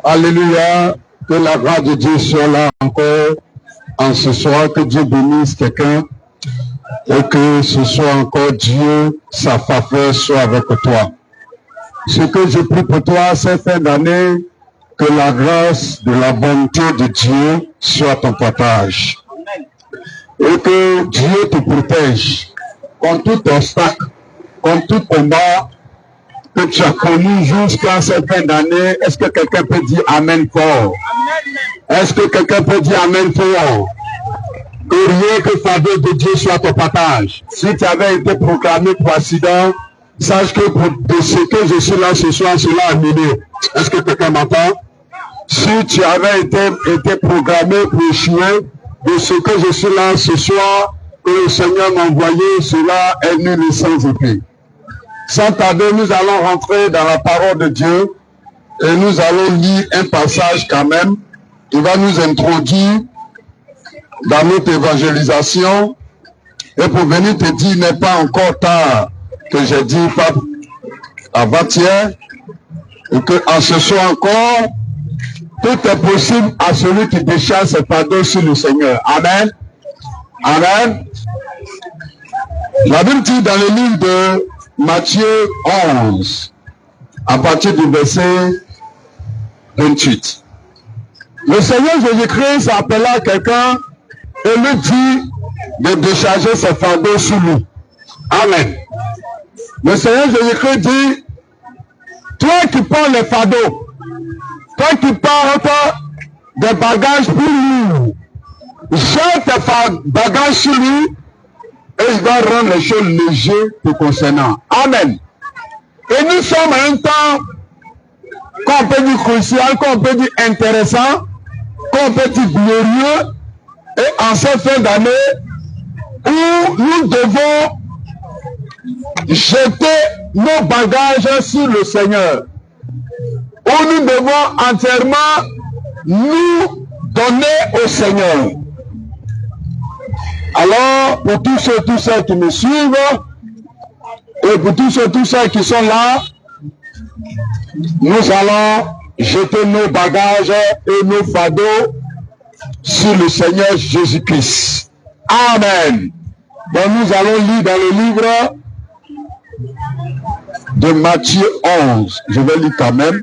Alléluia, que la grâce de Dieu soit là encore en ce soir, que Dieu bénisse quelqu'un et que ce soit encore Dieu, sa faveur soit avec toi. Ce que je prie pour toi, cette fin d'année, que la grâce de la bonté de Dieu soit ton partage. Et que Dieu te protège contre tout obstacle, contre tout combat que tu as connu jusqu'à cette fin d'année. Est-ce que quelqu'un peut dire Amen fort? Est-ce que quelqu'un peut dire Amen fort? Que rien que faveur de Dieu soit ton partage. Si tu avais été proclamé pour accident, sache que de ce que je suis là ce soir, cela a annulé. Est-ce que quelqu'un m'entend? Si tu avais été programmé pour échouer, de ce que je suis là ce soir, que le Seigneur m'a envoyé, cela est nul et sans effet. Sans tarder, nous allons rentrer dans la parole de Dieu et nous allons lire un passage quand même. Il va nous introduire dans notre évangélisation. Et pour venir te dire, il n'est pas encore tard, que j'ai dit avant-hier, et qu'en ce soir encore, tout est possible à celui qui décharge ses fardeaux sur le Seigneur. Amen. Amen. La Bible dit dans le livre de Matthieu 11, à partir du verset 28. Le Seigneur Jésus-Christ appela quelqu'un et lui dit de décharger ses fardeaux sur lui. Amen. Le Seigneur Jésus-Christ dit, toi qui portes les fardeaux, toi qui portes des bagages plus lourds, jette tes bagages sur lui et il va rendre les choses légères te concernant. Amen. Et nous sommes à un temps qu'on peut dire crucial, qu'on peut dire intéressant, qu'on peut dire glorieux, et en cette fin d'année où nous devons jeter nos bagages sur le Seigneur, où nous devons entièrement nous donner au Seigneur. Alors, pour tous ceux qui me suivent, et pour tous ceux qui sont là, nous allons jeter nos bagages et nos fardeaux sur le Seigneur Jésus-Christ. Amen. Donc nous allons lire dans le livre de Matthieu 11. Je vais lire quand même.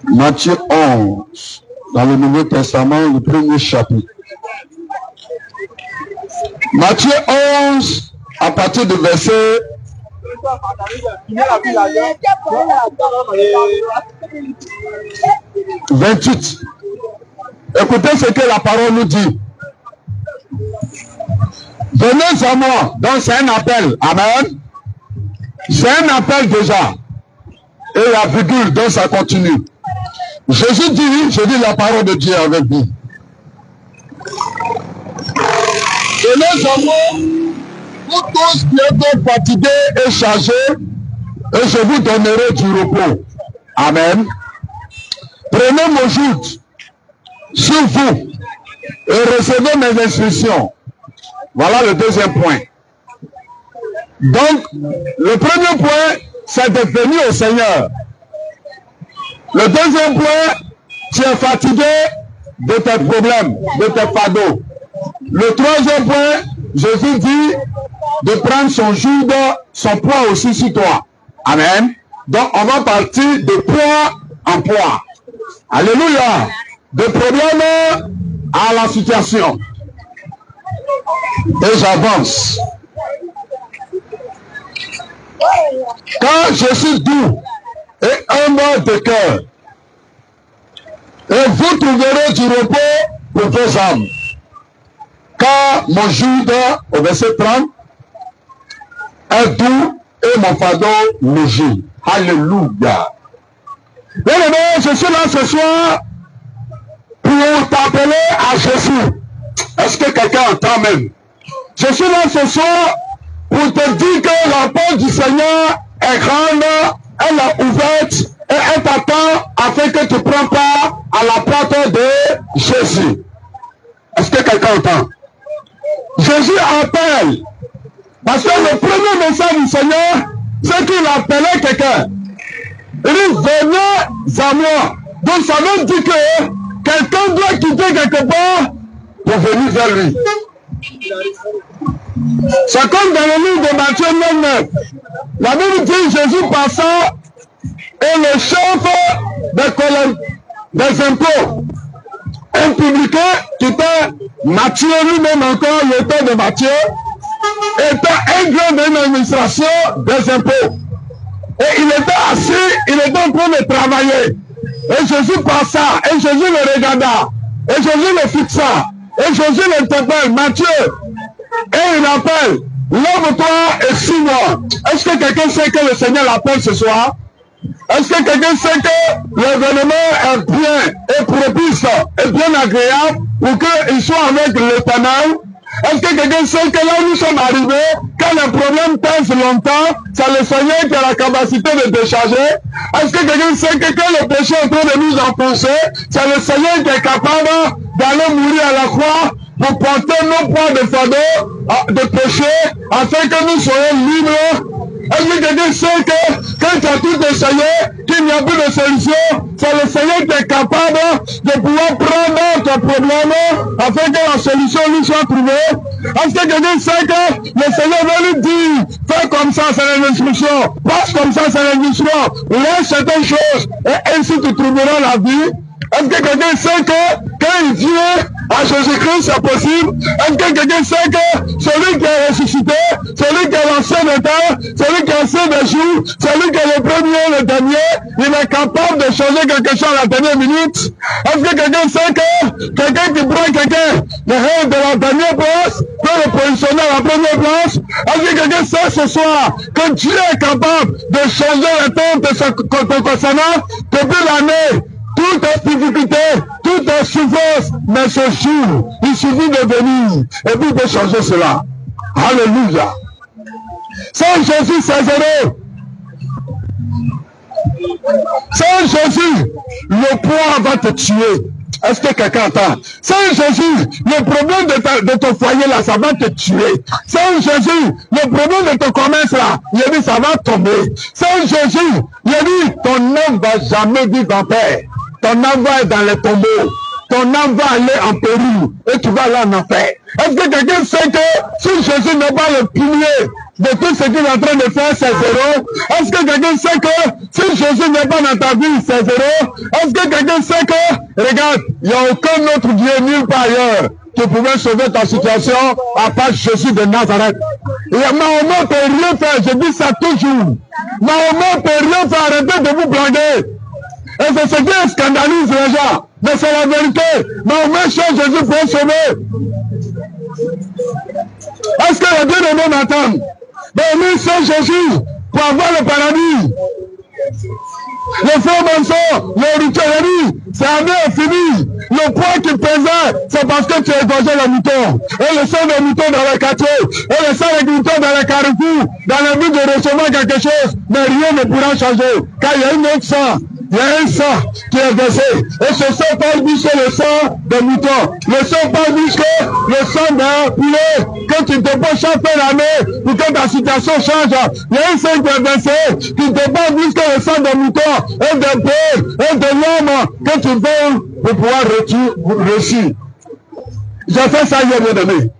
Matthieu 11, dans le Nouveau Testament, le premier chapitre. Matthieu 11, à partir du verset 28. Écoutez ce que la parole nous dit. Venez à moi. Donc c'est un appel. Amen. C'est un appel déjà. Et la virgule, donc ça continue. Jésus dit, je dis la parole de Dieu avec vous. Venez à moi, vous tous qui êtes fatigués et chargés, et je vous donnerai du repos. Amen. Prenez mon joug sur vous et recevez mes instructions. Voilà le deuxième point. Donc, le premier point, c'est de venir au Seigneur. Le deuxième point, tu es fatigué de tes problèmes, de tes fardeaux. Le troisième point, Jésus dit de prendre son joug, son poids aussi sur toi. Amen. Donc, on va partir de poids en poids. Alléluia. De problème à la situation. Et j'avance. Quand je suis doux et humble de cœur, et vous trouverez du repos pour vos âmes. Car mon joug, au verset 30, est doux et mon fardeau léger. Alléluia. Bien aimé, je suis là ce soir pour t'appeler à Jésus. Est-ce que quelqu'un entend même? Je suis là ce soir pour te dire que la porte du Seigneur est grande, elle est ouverte et elle t'attend afin que tu prends part à la porte de Jésus. Est-ce que quelqu'un entend? Jésus appelle Parce que le premier message du Seigneur, c'est qu'il appelait quelqu'un. Il dit, venez à moi. Donc ça veut dire que quelqu'un doit quitter quelque part pour venir vers lui. C'est comme dans le livre de Matthieu 9. La Bible dit, Jésus passant et le chef des impôts, un publicain qui était Matthieu lui-même encore, le temps de Matthieu, était un grand de l'administration des impôts. Et il était assis, il était en train de travailler. Et Jésus passa, et Jésus le regarda, et Jésus le fixa, et Jésus l'interpelle, Matthieu, et il appelle, lève-toi et suis-moi. Est-ce que quelqu'un sait que le Seigneur l'appelle ce soir? Est-ce que quelqu'un sait que l'événement est bien, est propice, est bien agréable pour qu'il soit avec l'Éternel? Est-ce que quelqu'un sait que là où nous sommes arrivés, quand le problème pèse longtemps, c'est le Seigneur qui a la capacité de décharger? Est-ce que quelqu'un sait que quand le péché est en train de nous enfoncer, c'est le Seigneur qui est capable d'aller mourir à la croix pour porter nos poids de fardeau, de péché, afin que nous soyons libres? Est-ce que quelqu'un sait que quand tu as tout essayé, qu'il n'y a plus de solution, c'est le Seigneur qui est capable de pouvoir prendre ton problème afin que la solution lui soit trouvée? Est-ce que quelqu'un sait que le Seigneur veut lui dire, fais comme ça, c'est l'instruction, passe comme ça, c'est l'instruction, laisse certaines choses et ainsi tu trouveras la vie? Est-ce que quelqu'un sait que quand il dit à Jésus-Christ c'est possible? Est-ce que quelqu'un sait que celui qui est ressuscité, celui qui est l'ancien de terre, celui qui est ancien des jours, celui qui est le premier, le dernier, il est capable de changer quelque chose à la dernière minute? Est-ce que quelqu'un sait que quelqu'un qui prend quelqu'un de la dernière place peut le positionner à la première place? Est-ce que quelqu'un sait ce soir que Dieu est capable de changer le temps de ce concernant depuis l'année? Toutes les difficultés, toutes les souffrances, mais ce jour, il suffit de venir et puis de changer cela. Alléluia. Sans Jésus, c'est zéro. Sans Jésus, le poids va te tuer. Est-ce que quelqu'un entend? Sans Jésus, le problème de ton foyer là, ça va te tuer. Sans Jésus, le problème de ton commerce là, il a dit ça va tomber. Sans Jésus, il a dit ton âme va jamais vivre en paix. Ton âme va être dans les tombeaux. Ton âme va aller en péril et tu vas aller en enfer. Est-ce que quelqu'un sait que si Jésus n'est pas le pilier de tout ce qu'il est en train de faire, c'est zéro? Est-ce que quelqu'un sait que si Jésus n'est pas dans ta vie, c'est zéro? Est-ce que quelqu'un sait que, regarde, il n'y a aucun autre Dieu nulle part ailleurs qui pouvait sauver ta situation à part Jésus de Nazareth? Et Mahomet ne peut rien faire, je dis ça toujours. Mahomet ne peut rien faire, arrêtez de vous blaguer. Et c'est ce qui scandalise les gens. Mais c'est la vérité. Mahomet cherche Jésus pour sauver. Est-ce que les bien-aimés m'entendent? Mahomet cherche Jésus pour avoir le paradis. Le faux mensonge, le rituel, c'est année fini. Le poids qui pesait, c'est parce que tu as égorgé le mouton. Et le sang des moutons dans les quartiers, et le sang des moutons dans les carrefours, dans le but de recevoir quelque chose, mais rien ne pourra changer. Car il y a une autre sang. Il y a un sang qui est versé. Et ce sang parle plus que le sang des moutons. Le sang parle plus que le sang d'un poulet. Que tu te peux chaque l'année pour que ta situation change. Il y a un sang qui est versé qui te parle plus que le sang des moutons et des bœufs et de l'homme que tu veux pour pouvoir réussir. J'ai fait ça hier, bien aimé.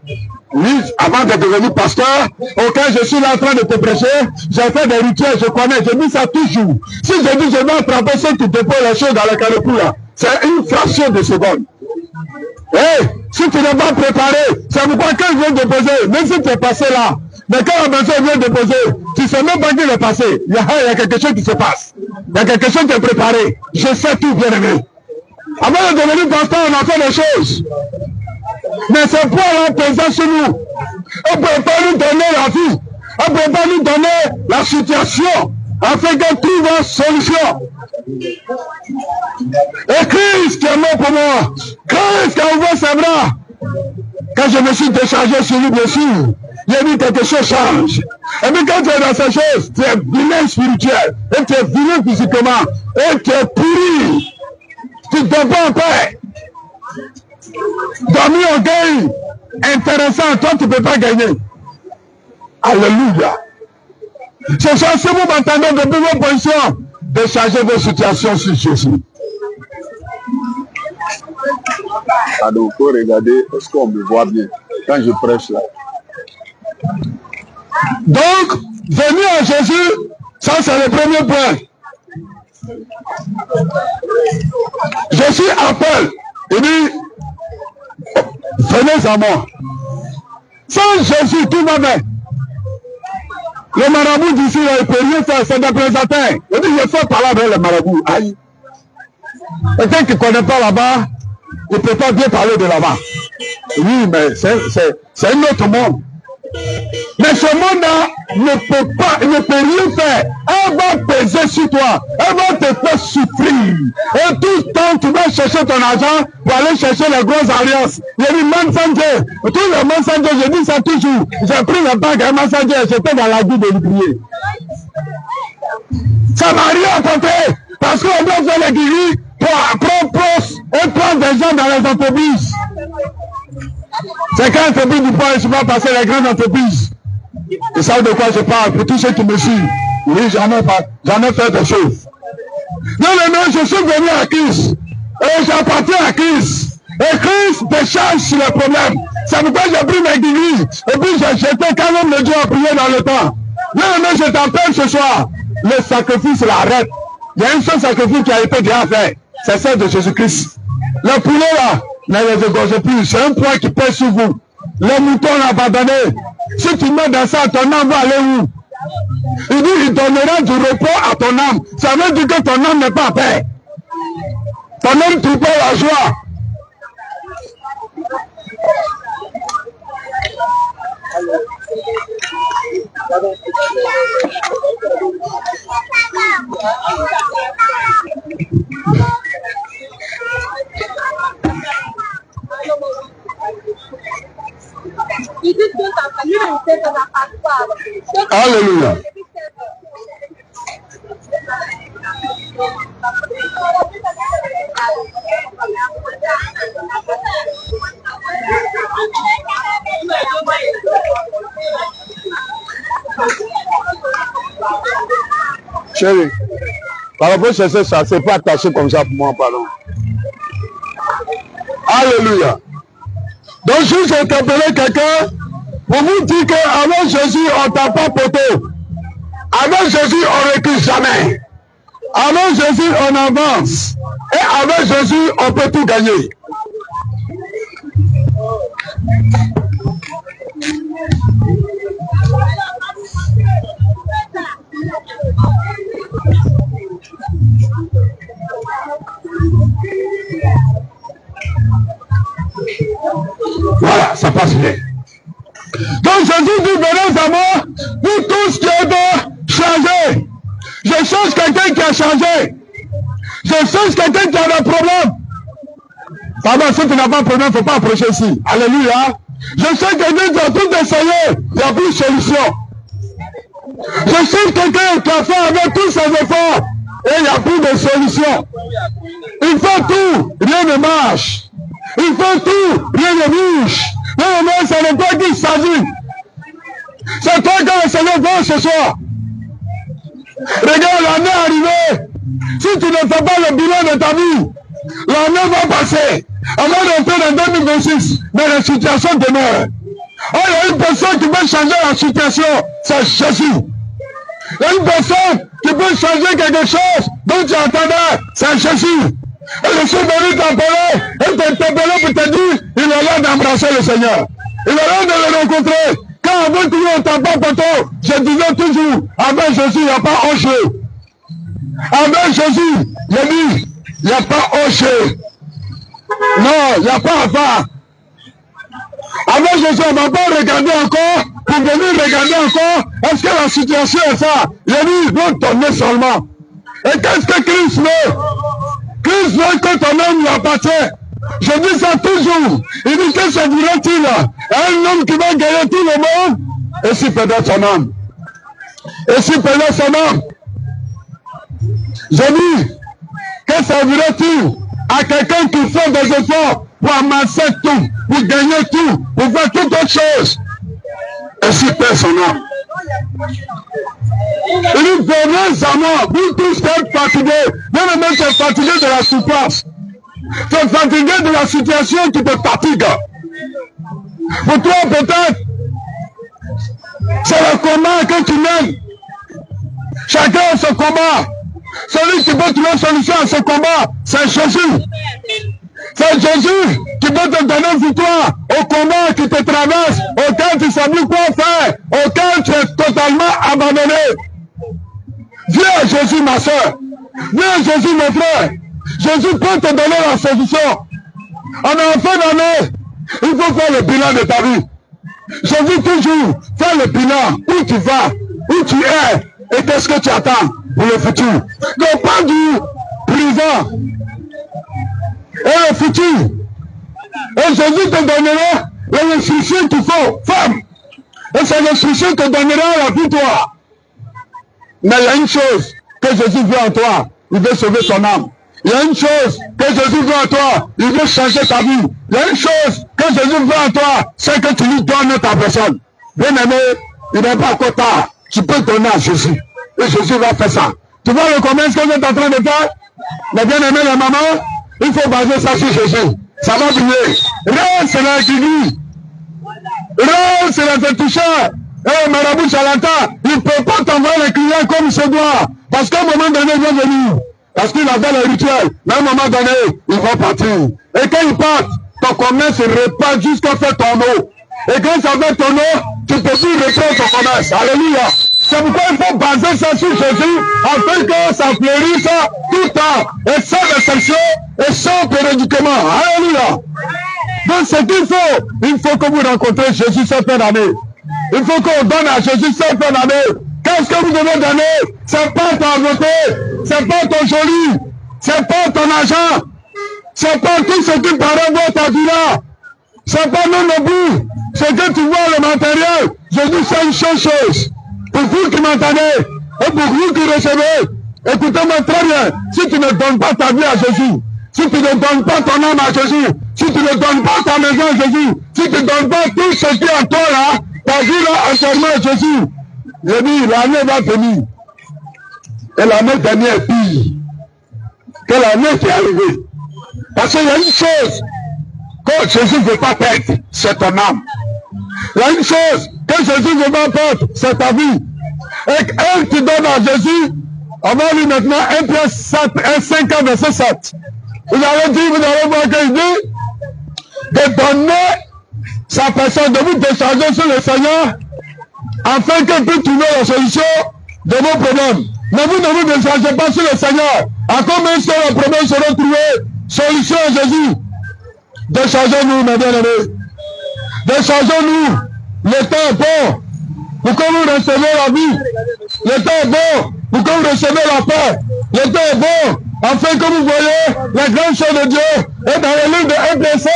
Oui, avant de devenir pasteur, auquel je suis là en train de te prêcher, j'ai fait des rituels, je connais, je dis ça toujours. Si je dis je vais attraper ceux qui déposent les choses dans le carrefour là, c'est une fraction de seconde. Hey, si tu n'es pas préparé, c'est pourquoi quand je viens déposer, même si tu es passé là, mais quand la personne vient déposer, tu ne sais même pas qu'il est passé. Il y a quelque chose qui se passe. Il y a quelque chose qui est préparé. Je sais tout, bien aimé. Avant de devenir pasteur, on a fait des choses. Mais ce poids-là pesant sur nous. On ne peut pas nous donner la vie. On ne peut pas nous donner la situation afin qu'on trouve une solution. Et Christ qui est mort pour moi. Christ qui a ouvert ses bras. Quand je me suis déchargé sur lui, bien sûr, il a dit quelque chose change. Et puis quand tu es dans ces choses, tu es vilain spirituel. Et tu es vilain physiquement. Et tu es pourri. Tu ne t'es pas en paix. Dormir au gain intéressant, toi tu ne peux pas gagner. Alléluia. Ce soir, si vous m'entendez depuis vos positions, déchargez vos situations sur Jésus. Alors, il faut regarder, est-ce qu'on me voit bien quand je prêche là? Donc, venir à Jésus, ça c'est le premier point. Jésus appelle, il dit, venez à moi. Sans Jésus, tout va bien. Le marabout d'ici, il ne peut rien faire, c'est des présentateurs. Il dit, je fais parler avec le marabout. Aïe. Quelqu'un qui ne connaît pas là-bas, il ne peut pas bien parler de là-bas. Oui, mais c'est un autre monde. Mais ce monde-là ne peut rien faire. Elle va peser sur toi. Elle va te faire souffrir. Et tout le temps, tu vas chercher ton argent pour aller chercher les grosses alliances. Il y a dit mensonge. Tous les mensonges, je dis ça toujours. J'ai pris le bac à mensonge, j'étais dans la guide de l'ouvrier. Ça m'a rien apporté. Parce qu'on doit faire les guéris pour prendre des gens dans les entreprises. C'est quand l'entreprise du point, je vais passer les grandes entreprises. Ils savent de quoi je parle, pour tous ceux qui me suivent. Oui, j'en ai fait des choses. Non, je suis venu à Christ. Et j'appartiens à Christ. Et Christ décharge sur les problèmes. C'est pourquoi j'ai pris mes guéris. Et puis j'étais quand même le Dieu à prier dans le temps. Non, je t'appelle ce soir. Le sacrifice l'arrête. Il y a un seul sacrifice qui a été déjà fait. C'est celle de Jésus-Christ. Le poulet là, ne les égorgez plus. C'est un poids qui pèse sur vous. Les moutons l'ont abandonné. Si tu mets dans ça, ton âme va aller où? Il dit, il donnera du repos à ton âme. Ça veut dire que ton âme n'est pas en paix. Ton âme trouve pas la joie. Alléluia. Chérie, par rapport à ça, c'est pas attaché comme ça pour moi, pardon. Alléluia. Donc, je vais interpeller quelqu'un pour vous dire qu'avec Jésus, on ne t'a pas poteau. Avec Jésus, on ne recule jamais. Avec Jésus, on avance. Et avec Jésus, on peut tout gagner. Voilà, ça passe bien. Donc Jésus dit, venez à moi, vous tous qui êtes changés. Je cherche quelqu'un qui a changé. Je cherche quelqu'un qui a des problèmes. Pardon, si tu n'as pas de problème, il ne faut pas approcher ici. Alléluia. Je cherche quelqu'un qui a tout essayé, il n'y a plus de solution. Je cherche quelqu'un qui a fait avec tous ses efforts et il n'y a plus de solution. Il fait tout, rien ne marche. Il fait tout, rien ne bouge. Non, mais c'est de toi qu'il s'agit. C'est toi qui as le Seigneur va ce soir. Regarde, l'année est arrivée. Si tu ne fais pas le bilan de ta vie, l'année va passer. Avant d'entrer en 2026, mais la situation demeure. Oh, il y a une personne qui peut changer la situation, c'est Jésus. Il y a une personne qui peut changer quelque chose dont tu attendais, c'est Jésus. Et je suis venu t'appeler et t'interpeller pour te dire, il est là d'embrasser le Seigneur. Il est là de le rencontrer. Quand avec lui on t'a pas poteau, je disais toujours, avec Jésus, il n'y a pas hocher. Avec Jésus, je dis, il n'y a pas hocher. Non, il n'y a pas à faire. Avec Jésus, on ne va pas regarder encore, pour venir regarder encore, est-ce que la situation est ça? Il dit, il doit tourner seulement. Et qu'est-ce que Christ veut? Christ veut que ton âme lui appartient. Je dis ça toujours. Il dit que ça dirait-il un homme qui va gagner tout le monde, et s'il perdait son âme. Et s'il perdait son âme. Je dis, que servirait-il à quelqu'un qui fait des efforts pour amasser tout, pour gagner tout, pour faire toute autre chose, et s'il perd son âme. Il dit, venez à moi, vous tous qui êtes fatigués. Bien-aimé, tu es fatigué de la souffrance. Tu es fatigué de la situation qui te fatigue. Pour toi, peut-être, c'est le combat que tu mènes. Chacun a ce combat. Celui qui peut trouver solution à ce combat, c'est Jésus. C'est Jésus qui peut te donner victoire au combat qui te traverse, auquel tu ne sais plus quoi faire, auquel tu es totalement abandonné. Viens à Jésus, ma soeur. Viens à Jésus, mon frère. Jésus peut te donner la solution. En fin d'année, il faut faire le bilan de ta vie. Jésus toujours fait le bilan. Où tu vas, où tu es, et qu'est-ce que tu attends pour le futur. Donc pas du présent et le futur. Et Jésus te donnera les instructions qu'il faut. Femme. Et ces instructions te donnera la victoire. Mais il y a une chose que Jésus veut en toi. Il veut sauver ton âme. Il y a une chose que Jésus veut en toi. Il veut changer ta vie. Il y a une chose que Jésus veut en toi. C'est que tu lui donnes ta personne. Bien aimé, il n'est pas encore tard. Tu peux donner à Jésus. Et Jésus va faire ça. Tu vois le commerce que vous êtes en train de faire? Mais bien aimé, la maman, il faut baser ça sur Jésus. Ça va briller. Rien, c'est l'individu. Rien, c'est l'institution. Eh, marabout charlatan, il ne peut pas t'envoyer les clients comme il se doit. Parce qu'à un moment donné, il va venir. Parce qu'il a fait le rituel. Mais à un moment donné, il va partir. Et quand il part, ton commerce se répand jusqu'à faire ton eau. Et quand ça fait ton eau, tu peux plus reprendre ton commerce. Alléluia. C'est pourquoi il faut baser ça sur Jésus, afin que ça fleurisse tout le temps, et sans déception, et sans périodiquement. Alléluia. Donc ce qu'il faut que vous rencontrez Jésus cette fin d'année. Il faut qu'on donne à Jésus cette fin d'année. Qu'est-ce que vous devez donner? C'est pas ta beauté, c'est pas ton joli, c'est pas ton argent, c'est pas tout ce qui paraît voir ta vie là. C'est pas non plus ce que tu vois le matériel. Jésus c'est une seule chose. Pour vous qui m'entendez, et pour vous qui recevez, écoutez-moi très bien, si tu ne donnes pas ta vie à Jésus, si tu ne donnes pas ton âme à Jésus, si tu ne donnes pas ta maison à Jésus, si tu ne donnes pas tout ce qui est en toi là, ta vie là entièrement à Jésus, je dis, l'année va venir. Et l'année dernière est pire que l'année qui est arrivée. Parce qu'il y a une chose que Jésus ne veut pas perdre, c'est ton âme. Il y a une chose que Jésus ne veut pas perdre, c'est ta vie. Et quand tu donnes à Jésus, on va lire maintenant 1 Pierre 5 verset 7. Vous allez voir qu'il dit de donner sa personne, de vous décharger sur le Seigneur, afin qu'il puisse trouver la solution de vos problèmes. Mais vous ne vous déchargez pas sur le Seigneur. À combien de les problèmes seront trouvés? Solution à Jésus. Déchargez-nous, mes bien-aimés. Déchargez-nous. Le temps est bon pour que vous recevez la vie. Le temps est bon pour que vous recevez la paix. Le temps est bon afin que vous voyez la grande chose de Dieu. Et dans le livre de 1 Pierre 5,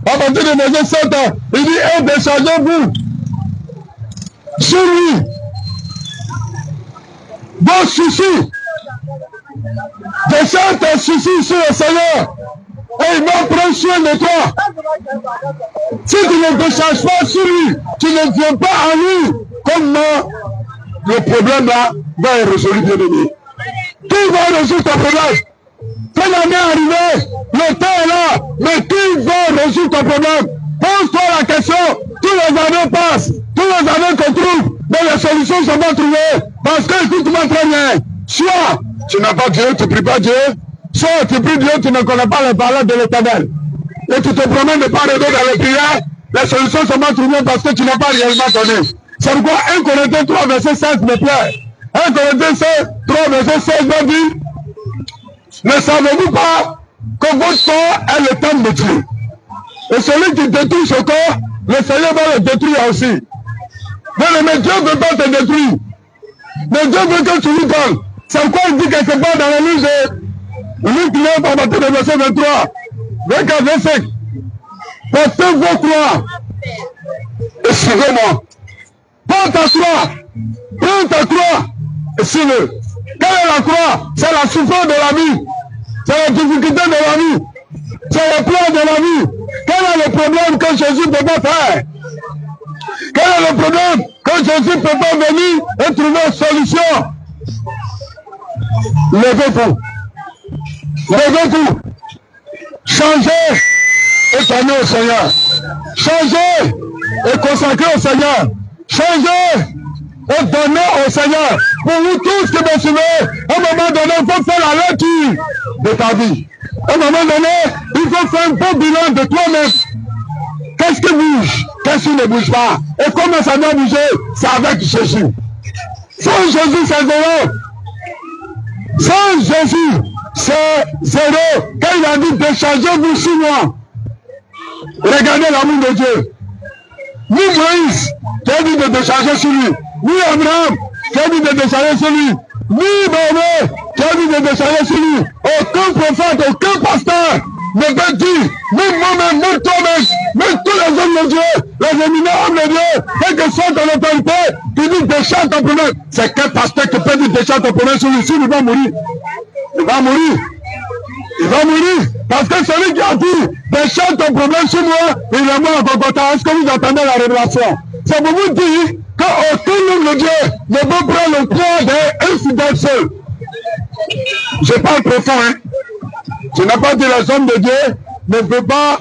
à partir de verset 7, il dit, et déchargez-vous sur lui vos soucis. Décharge tes soucis sur le Seigneur. Et il va prendre soin de toi. Si tu ne décharges pas sur lui, tu ne viens pas à lui, comment le problème là va être résolu, bien aimé. Qui va résoudre ton problème? Quand l'année est arrivée, le temps est là, mais qui va résoudre ton problème? Pose-toi la question. Tous les années passent, tous les années qu'on trouve, mais les solutions sont pas trouvées. Parce que, écoute-moi très bien, soit tu n'as pas Dieu, tu ne pries pas Dieu, soit tu pries Dieu, tu ne connais pas les paroles de l'Éternel. Et tu te promènes de part et d'autre dans les prières, les solutions sont pas trouvées parce que tu n'as pas réellement donné. C'est pourquoi 1 Corinthiens 3, verset 16 me plaît. 1 Corinthiens 3, verset 16 va dire, ne savez-vous pas que votre corps est le temple de Dieu? Et celui qui détruit ce corps, le Seigneur va le détruire aussi. Mais Dieu ne veut pas te détruire. Mais Dieu veut que tu lui donnes. C'est pourquoi il dit quelque part dans le livre de Luc 9, à partir de verset 23, 24, 25. Portez vos croix. Et suivez-moi. Prends ta croix. Prends ta croix. Et suis-le. Quelle est la croix? C'est la souffrance de la vie. C'est la difficulté de la vie. C'est le plan de la vie. Quel est le problème que Jésus ne peut pas faire? Quel est le problème que Jésus peut pas venir et trouver une solution. Levez-vous. Levez-vous. Changez et tournez au Seigneur. Changez et consacrez au Seigneur. Changez et donnez au Seigneur. Pour vous tous qui me suivez, à un moment donné, il faut faire la lecture de ta vie. À un moment donné, il faut faire un bon bilan de toi-même. Qu'est-ce qui bouge? Qu'est-ce qui ne bouge pas? Et comment ça doit bouger? C'est avec Jésus. Sans Jésus, c'est zéro. Sans Jésus, c'est zéro. Quand il a dit déchargez-vous sur moi, regardez l'amour de Dieu. Ni Moïse qui a dit de décharger sur lui, ni Abraham qui a dit de décharger sur lui, ni Mahomet qui a dit de décharger sur lui. Aucun prophète, aucun pasteur ne peut dire, même moi-même, même toi-même, même tous les hommes de Dieu, les éminents hommes de Dieu, quelle que soit ton autorité, qui dit décharge ton problème. C'est quel pasteur qui peut dire décharge ton problème sur lui? S'il il va mourir. Il va mourir. Il va mourir. Parce que celui qui a dit décharge ton problème sur moi, il est mort en Golgotha. Est-ce que vous entendez la révélation? C'est pour vous dire qu'aucun homme de Dieu ne peut prendre le poids d'un fidèle seul. Je parle profond, hein. Je n'ai pas dit les hommes de Dieu ne peuvent pas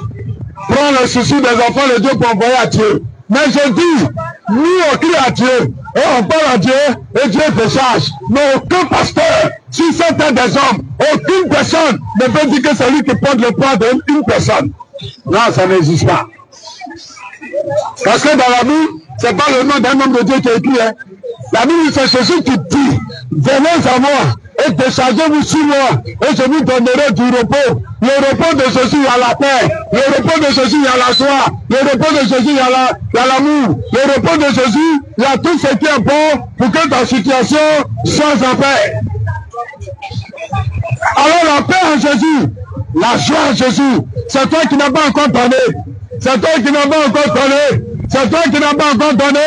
prendre le souci des enfants de Dieu pour envoyer à Dieu. Mais je dis, nous on crie à Dieu, et on parle à Dieu, et Dieu décharge. Mais aucun pasteur, si c'est des hommes, aucune personne ne peut dire que c'est lui qui porte le poids d'une personne. Non, ça n'existe pas. Parce que dans la Bible, c'est pas le nom d'un homme de Dieu qui est écrit. Hein. La Bible, c'est Jésus qui dit, venez à moi et déchargez-vous sur moi et je vous donnerai du repos. Le repos de Jésus, il y a la paix. Le repos de Jésus, il y a la joie. Le repos de Jésus, il y a l'amour. Le repos de Jésus, il y a tout ce qui est bon pour que ta situation soit en paix. Alors la paix en Jésus, la joie en Jésus, c'est toi qui n'as pas encore donné. C'est toi qui n'as pas encore donné. C'est toi qui n'as pas encore donné.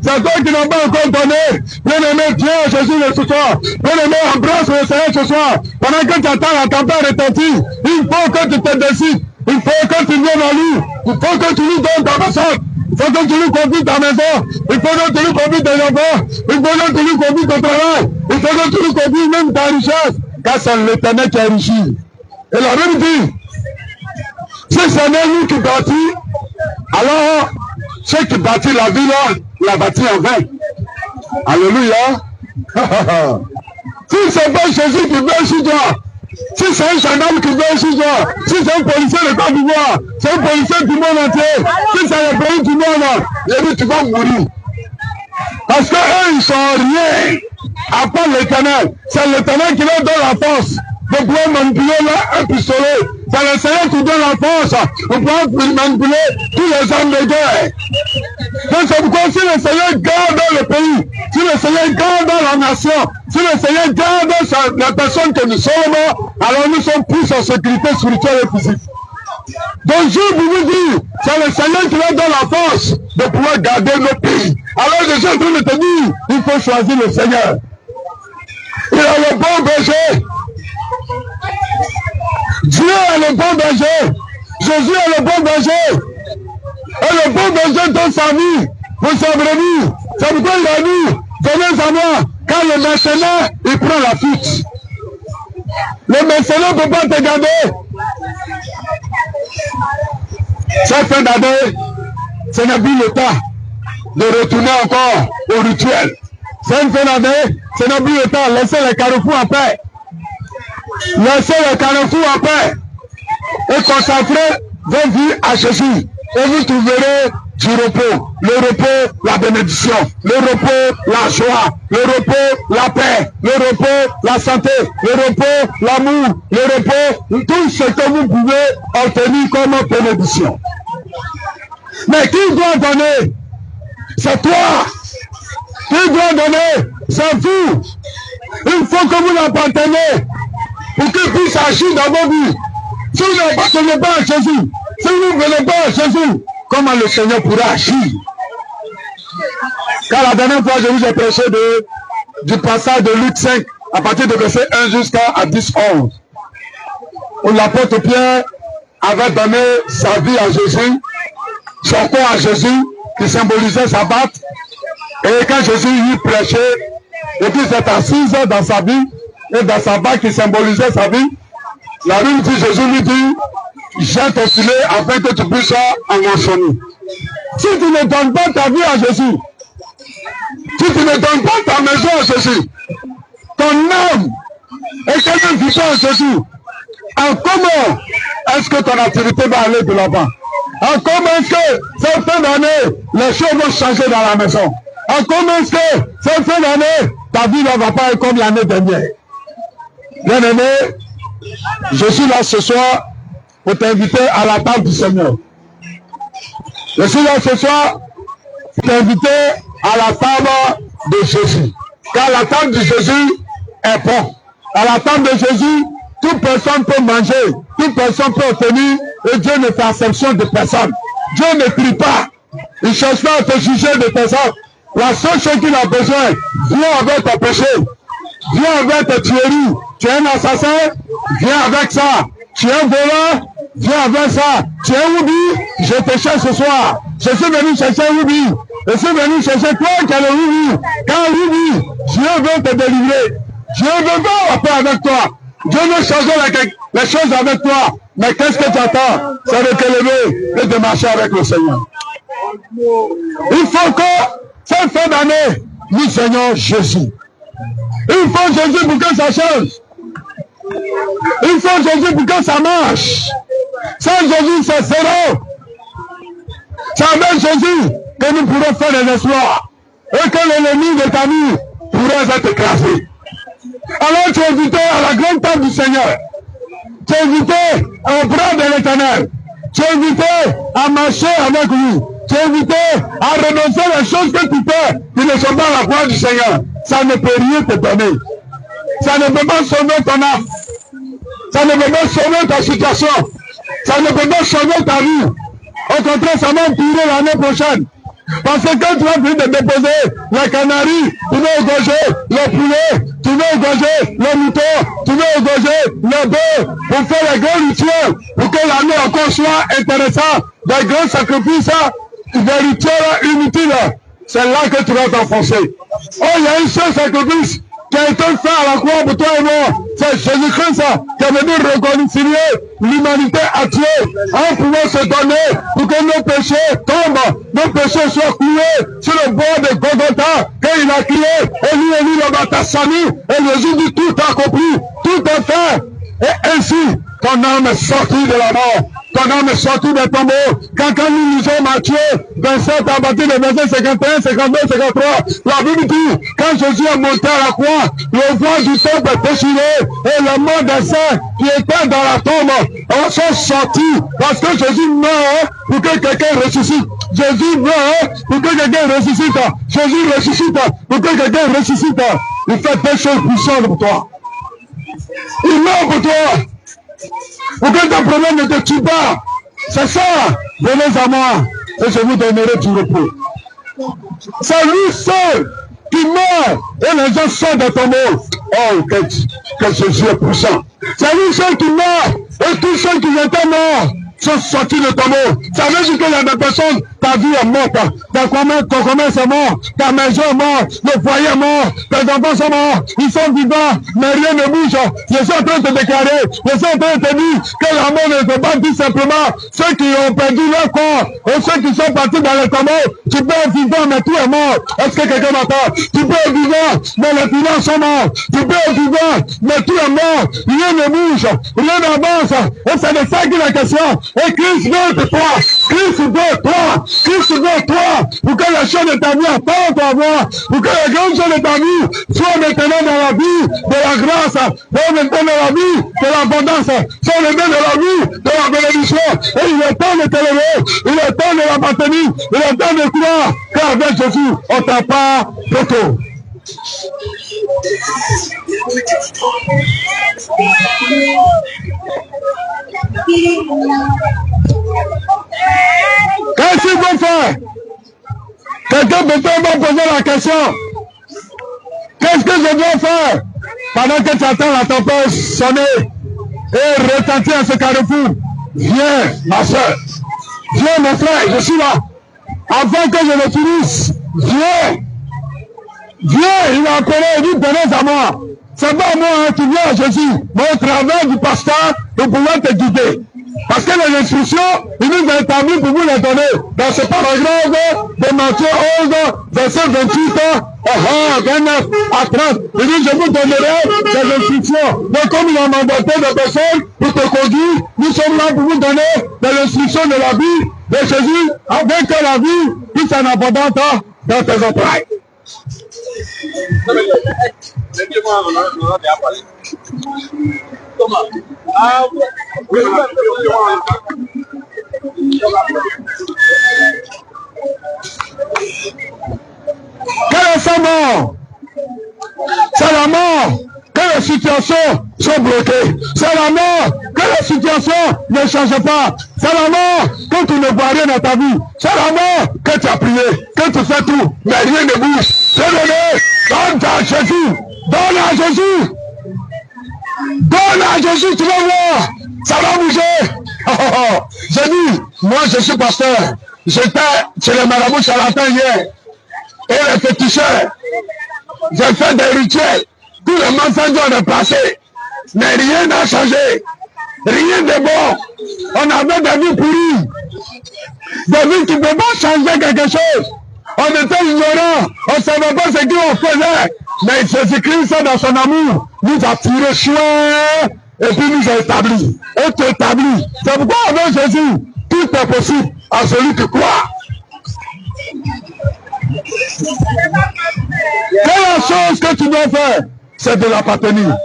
C'est toi qui n'as pas encore donné. Bien-aimé, Dieu, Jésus, ce soir. Bien-aimé, embrasse le Seigneur ce soir. Pendant que tu attends la campagne retentir, il faut que tu te décides. Il faut que tu viennes à lui. Il faut que tu lui donnes ta personne. Il faut que tu lui confies ta maison. Il faut que tu lui confies tes enfants. Il faut que tu lui confies ton travail. Il faut que tu lui confies même ta richesse. Car c'est l'Éternel qui enrichit. Et la Bible dit, si ce n'est lui qui bâtit, alors ceux qui bâtit la ville, la bâtit en vain. Alléluia. Si c'est pas Jésus qui veut sur toi, si c'est un gendarme qui veut sur toi, si c'est un policier de Côte d'Ivoire, c'est un policier du monde entier, si c'est le pays du monde, il dit tu vas mourir. Parce que eux, ils sont rien, à part l'Éternel. C'est l'Éternel qui leur donne la force de pouvoir manipuler un pistolet. C'est le Seigneur qui donne la force de pouvoir manipuler tous les hommes de guerre. Donc c'est pourquoi si le Seigneur garde le pays, si le Seigneur garde la nation, si le Seigneur garde la personne que nous sommes, alors nous sommes plus en sécurité spirituelle et physique. Donc je vous dire, c'est le Seigneur qui leur donne la force de pouvoir garder nos pays. Alors je suis en train de te dire, il faut choisir le Seigneur. Il est le bon berger. Dieu est le bon berger. Jésus est le bon berger. Et le bon berger donne sa vie pour sa brebis. C'est pourquoi il a dit, venez à moi, quand le mercenaire, il prend la fuite. Le mercenaire ne peut pas te garder. Cette fin d'année, ce n'est plus le temps de retourner encore au rituel. C'est une fin d'année, ce n'est plus le temps. Laissez les carrefours en paix. Laissez les carrefours en paix. Et consacrez vos vies à Jésus. Et vous trouverez du repos. Le repos, la bénédiction. Le repos, la joie. Le repos, la paix. Le repos, la santé. Le repos, l'amour. Le repos, tout ce que vous pouvez obtenir comme bénédiction. Mais qui doit donner? C'est toi. Qui doit donner? C'est vous. Il faut que vous l'appartenez pour qu'il puisse agir dans vos vies. Si vous n'appartenez pas à Jésus, si vous ne venez pas à Jésus, comment le Seigneur pourra agir? Car la dernière fois, je vous ai prêché du passage de Luc 5, à partir de verset 1 jusqu'à 10-11, où l'apôtre Pierre avait donné sa vie à Jésus, son corps à Jésus, qui symbolisait sa batte, Et quand Jésus y prêchait, et puis c'est assise dans sa vie, et dans sa bague qui symbolisait sa vie, la Bible dit, Jésus lui dit, j'ai ton filet afin que tu puisses en mentionner. Si tu ne donnes pas ta vie à Jésus, si tu ne donnes pas ta maison à Jésus, ton âme et qu'elle ne vit pas à Jésus, en comment est-ce que ton activité va aller de l'avant? En comment est-ce que cette fin d'année, les choses vont changer dans la maison? En comment est-ce que cette fin d'année, ta vie ne va pas être comme l'année dernière? Bien aimé, je suis là ce soir pour t'inviter à la table du Seigneur. Je suis là ce soir pour t'inviter à la table de Jésus. Car la table de Jésus est bon. À la table de Jésus, toute personne peut manger, toute personne peut obtenir, et Dieu ne fait exception de personne. Dieu ne crie pas. Il ne cherche pas à te juger de personne. La seule chose qu'il a besoin, viens avec ton péché, viens avec tes tueries. Tu es un assassin, viens avec ça. Tu es un voleur, viens avec ça. Tu es un Ruby, je te cherche ce soir. Je suis venu chercher un Ruby. Je suis venu chercher toi qui es le Ruby. Quand Ruby, Dieu veut te délivrer. Dieu veut faire la paix avec toi. Dieu veut changer les choses avec toi. Mais qu'est-ce que tu attends? C'est de te lever et de marcher avec le Seigneur. Il faut que cette fin d'année, nous Seigneur Jésus. Il faut Jésus pour que ça change. Il faut Jésus pour que ça marche. Sans Jésus, c'est zéro. C'est avec Jésus que nous pourrons faire des exploits. Et que l'ennemi de ta vie pourrait être écrasé. Alors tu es invité à la grande table du Seigneur. Tu es invité au bras de l'Éternel. Tu es invité à marcher avec lui. Tu es invité à renoncer les choses que tu fais qui ne sont pas la gloire du Seigneur. Ça ne peut rien te donner. Ça ne peut pas sauver ton âme. Ça ne peut pas sauver ta situation. Ça ne peut pas sauver ta vie. Au contraire, ça va empirer l'année prochaine. Parce que quand tu vas venir de déposer les canaries, tu vas égorger le poulet, tu vas égorger le mouton, tu vas égorger le bœuf pour faire les grands rituels, pour que l'année encore soit intéressante, des grands sacrifices, des rituels inutiles. C'est là que tu vas t'enfoncer. Oh, il y a un seul sacrifice qui a été fait à la croix pour toi et moi. C'est Jésus-Christ qui est venu réconcilier l'humanité à Dieu en pouvant se donner pour que nos péchés tombent, nos péchés soient cloués sur le bord de Golgotha, quand il a crié, Eli, le Batassani, et Jésus dit tout accompli, tout est fait. Et ainsi, ton âme est sortie de la mort. Ton âme est sortie des tombeaux. Quand nous lisons Matthieu 27 à partir de verset 51, 52, 53, la Bible dit, quand Jésus est monté à la croix, le voile du temple est déchiré et le mort des saints qui étaient dans la tombe sont sortis parce que Jésus meurt pour que quelqu'un ressuscite. Jésus meurt pour que quelqu'un ressuscite. Jésus ressuscite pour que quelqu'un ressuscite. Il fait des choses puissantes pour toi. Il meurt pour toi. Pour que ton problème ne te tue pas. C'est ça. Venez à moi et je vous donnerai du repos. C'est lui seul qui meurt et les gens sortent de tombeau. Oh, que Jésus est puissant. C'est lui seul qui meurt et tous ceux qui étaient morts sont sortis de tombeau. Ça veut dire qu'il y a des personnes, ta vie est morte, ton commerce est mort, ta maison est morte, le foyer est mort, tes enfants sont morts, ils sont vivants, mais rien ne bouge. Je suis en train de te déclarer, je suis en train de te dire que la mort ne peut pas dire simplement ceux qui ont perdu leur corps, et ceux qui sont partis dans le tombeau. Tu peux être vivant, mais tout est mort. Est-ce que quelqu'un m'entend? Tu peux être vivant, mais les finances sont mortes. Tu peux être vivant, mais tout est mort. Rien ne bouge, rien n'avance. Et c'est de ça qu'il est question. Et Christ veut de toi, Christ veut toi, Christ veut toi, pour que les choses de ta vie attendent à voir, pour que les grandes choses de ta vie soient maintenant dans la vie de la grâce, soient maintenant dans la vie de l'abondance, soient maintenant dans la vie de la bénédiction. Et il est temps de te lever, il est temps de la maintenir, il est temps de croire qu'avec Jésus, on t'a pas trop tôt. Qu'est-ce qu'il faut faire? Quelqu'un peut-être va poser la question. Qu'est-ce que je dois faire pendant que tu attends la tempête sonner et retentir à ce carrefour? Viens, ma soeur. Viens, mon frère, je suis là. Avant que je le finisse, viens. Viens, il a appelé, il dit, venez à moi. C'est pas moi qui viens à Jésus, mais au travers du pasteur de pouvoir te guider. Parce que les instructions, il nous a établi pour vous les donner. Dans ce paragraphe de Matthieu 11, verset 28, 29 à 30, il dit, je vous donnerai des instructions. Donc comme il a mandaté des personnes pour te conduire, nous sommes là pour vous donner des instructions de la vie de Jésus, afin que la vie puisse en abondance dans tes entrailles. Quelle est sa mort? C'est la mort que les situations sont bloquées. C'est la mort que les situations ne changent pas. C'est la mort que tu ne vois rien dans ta vie. C'est la mort que tu as prié, que tu fais tout, mais rien ne bouge. C'est donné, donne à Jésus. Donne à Jésus. Donne à Jésus, tu vas voir. Ça va bouger. J'ai dit, moi je suis pasteur. J'étais chez les marabouts charlatans hier. Et les féticheurs. J'ai fait des rituels. Tous les mensonges ont déplacé. Mais rien n'a changé. Rien de bon. On avait des vies pourries. Des vies qui ne peuvent pas changer quelque chose. On était ignorants. On ne savait pas ce qu'on faisait. Mais Jésus-Christ, dans son amour, nous a tiré chouin. Et puis nous a établis. Et tu établis. C'est pourquoi avec Jésus, tout est possible à celui qui croit. Quelle chose que tu dois faire, c'est de l'appartenir.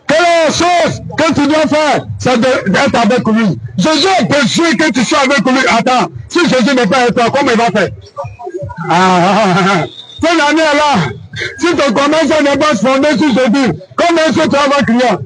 Quelle chose que tu dois faire, c'est d'être avec lui. Jésus a besoin que tu sois avec lui. Attends, si Jésus n'est pas avec toi, comment il va faire? Cette année-là, si ton commerce n'est pas fondé sur Jésus, comment est-ce que tu vas crier?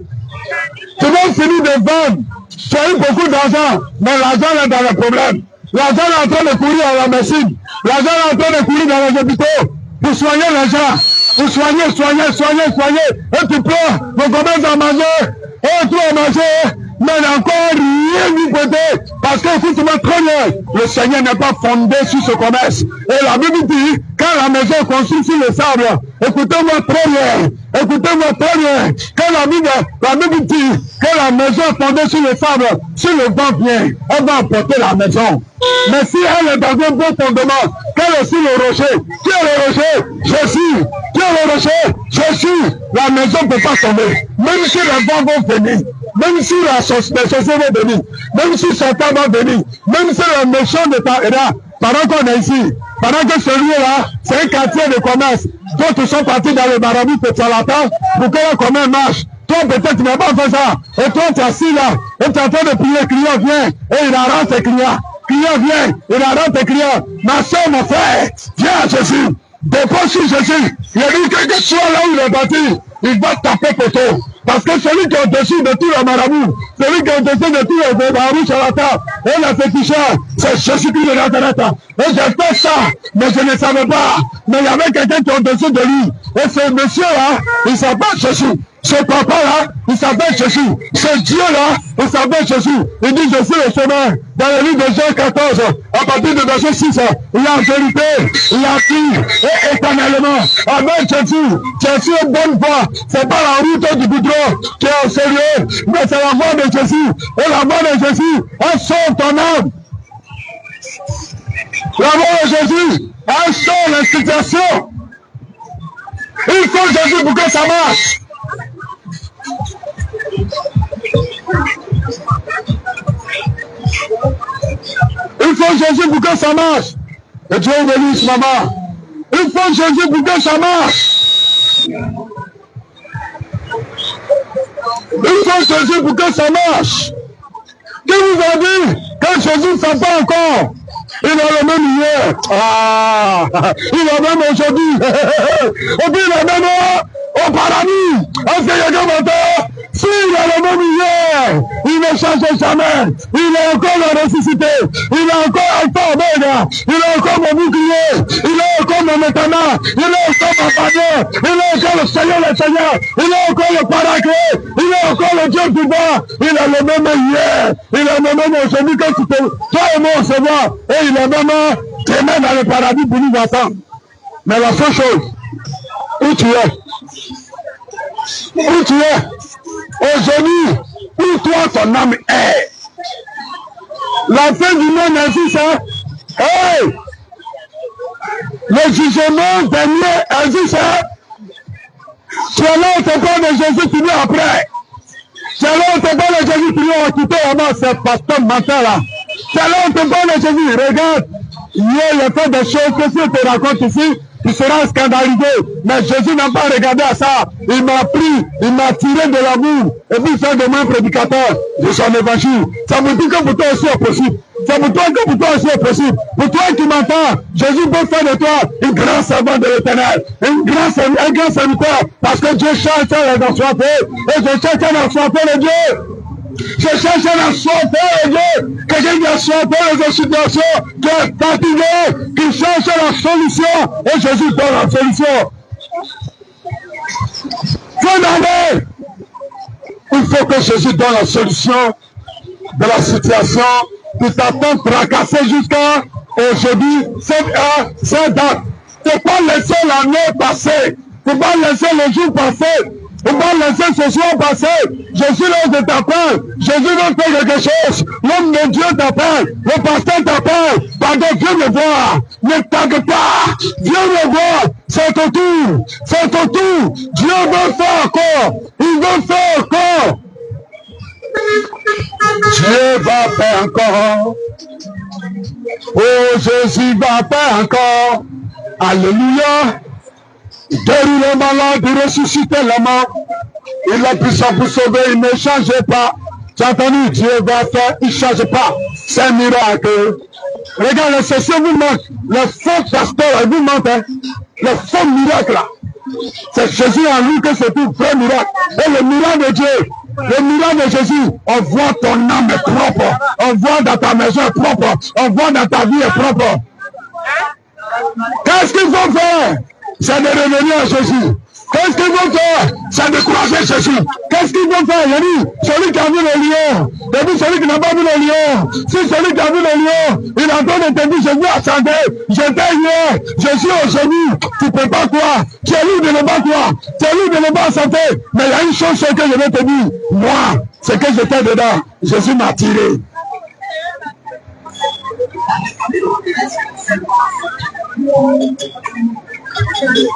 Tu vas finir de vendre, tu as eu beaucoup d'argent, mais l'argent est dans le problème. L'argent est en train de courir à la médecine. L'argent est en train de courir dans les hôpitaux pour soigner les gens. Pour soigner. Et tu pleures, tu commences à manger. Et tu vas manger, mais encore rien du côté. Parce que si tu vas très bien, le Seigneur n'est pas fondé sur ce commerce. Et la Bible dit, quand la maison est construite sur le sable, écoutez-moi très bien. Quand la Bible dit que la maison est fondée sur le sable, si le vent vient, elle va emporter la maison. Mais si elle est dans un bon fondement, quel est sur le rocher? Qui est le rocher? Jésus. Qui est le rocher? Jésus. La maison ne peut pas tomber. Même si les vents vont venir, même si les sorciers vont venir, même si Satan va venir, même si les méchants de ta là, pendant qu'on est ici, pendant que celui-là, c'est un quartier de commerce, d'autres sont partis dans le marabout de charlatan pour que le commerce marche. Toi, peut-être, tu n'as pas fait ça. Et toi, tu es assis là, et tu es en train de prier, client vient, et il arrête tes clients. Client vient, il arrête tes clients. Ma soeur, mon frère, viens à Jésus. Dépose sur Jésus. Il a dit que soit là où il est parti, il va taper poteau. Parce que celui qui est au-dessus de tous les marabouts, celui qui est au-dessus de tous les marabouts charlatans, et les féticheurs, c'est Jésus-Christ de Nazareth. Et j'ai fait ça, mais je ne savais pas. Mais il y avait quelqu'un qui est au-dessus de lui. Et ce monsieur-là, il s'appelle Jésus. Ce papa-là, il s'appelle Jésus. Ce Dieu-là, il s'appelle Jésus. Il dit, je suis le chemin. Dans le livre de Jean 14, à partir de verset 6, il y a vérité, il y a vie, et éternellement. Avec Jésus, Jésus est bonne voie. C'est pas la route du goudron qui est au sérieux, mais c'est la voie de Jésus. Et la voie de Jésus, elle sauve ton âme. La voie de Jésus, elle sauve les situations. Il faut Jésus pour que ça marche. Il faut Jésus pour que ça marche. Et Dieu bénisse maman. Il faut Jésus pour que ça marche. Il faut Jésus pour que ça marche. Qui vous a dit que Jésus ne fait pas encore? Il a le même hier. Il a même aujourd'hui. Et puis il a même au paradis. Est-ce qu'il y a quelqu'un maintenant? S'il a le même hier, il ne change jamais. Il est encore la ressuscité. Il est encore Alpha Omega. Il est encore mon bouclier. Il est encore mon éternel. Il est encore ma bannière. Il est encore le Seigneur, le Seigneur. Il est encore le Paraclet. Il est encore le Dieu du bas. Il a le même hier. Il a le même aujourd'hui que tu peux. Toi et moi, on se voit. Et il est même demain dans le paradis pour nous attendre. Mais la seule chose, Où tu es? Où tu es? Aujourd'hui, où toi ton âme est? La fin du monde existe, hein? Hey! Le jugement dernier existe, hein? Tu es là où te parle de Jésus, tu viens après. Tu es là où te parle de Jésus, tu viens quitter là-bas, c'est pasteur mental là. Tu es là où te parle de Jésus, regarde. Hier, il a fait des choses que si je te raconte ici, tu seras scandalisé. Mais Jésus n'a pas regardé à ça. Il m'a pris, il m'a tiré de la boue. Et puis il fait de moi un prédicateur de son évangile. Ça me dit que pour toi aussi est possible. C'est pour toi que pour toi aussi est possible. Pour toi qui m'entends, Jésus peut faire de toi un grand servant de l'Éternel. Un grand serviteur. Parce que Dieu cherche à soiffer. Et je cherche à soiffer de Dieu. Je cherche à soiffer de Dieu. Quelqu'un qui a soifé de situations, qui est fatigué, qui cherche la solution. Et Jésus donne la solution. Il faut que Jésus donne la solution de la situation qui t'attend tracassé jusqu'à aujourd'hui, cette heure, cette date. Il ne faut pas laisser l'année passer. Il ne faut pas laisser le jour passer. Il ne faut pas laisser ce soir passer. Jésus là de t'appelle. Jésus veut faire quelque chose. L'homme de Dieu t'appelle. Le pasteur t'appelle. Pardon, viens me voir. Ne tarde pas. Viens me voir. C'est ton tour. C'est ton tour. Dieu veut faire encore. Il veut faire encore. Dieu va faire encore. Oh, Jésus va faire encore. Alléluia. Il guérit les malades, il ressuscite les morts. Il a puissance pour sauver, il ne change pas. Tu as entendu, Dieu va faire, il ne change pas. C'est un miracle. Regarde, les sessions vous manquent. Les faux pasteurs, vous manquent. Hein? Les faux miracles là. C'est Jésus en lui que c'est tout vrai miracle. Et le miracle de Dieu, le miracle de Jésus, on voit ton âme est propre. On voit dans ta maison est propre. On voit dans ta vie est propre. Qu'est-ce qu'il faut faire? C'est de revenir à Jésus. Qu'est-ce qu'il faut faire? C'est de croiser Jésus. Qu'est-ce qu'il faut faire? Il dit, celui qui a vu le lion. Il dit, celui qui n'a pas vu le lion. Si celui qui a vu le lion, il entend de te dire, Jésus a chanté. J'étais hier, je suis aujourd'hui. Tu ne peux pas croire. Tu es libre de ne pas croire. Tu es libre de ne pas chanter. Mais il y a une chose que je vais te dire. Moi, c'est que j'étais dedans. Jésus m'a tiré.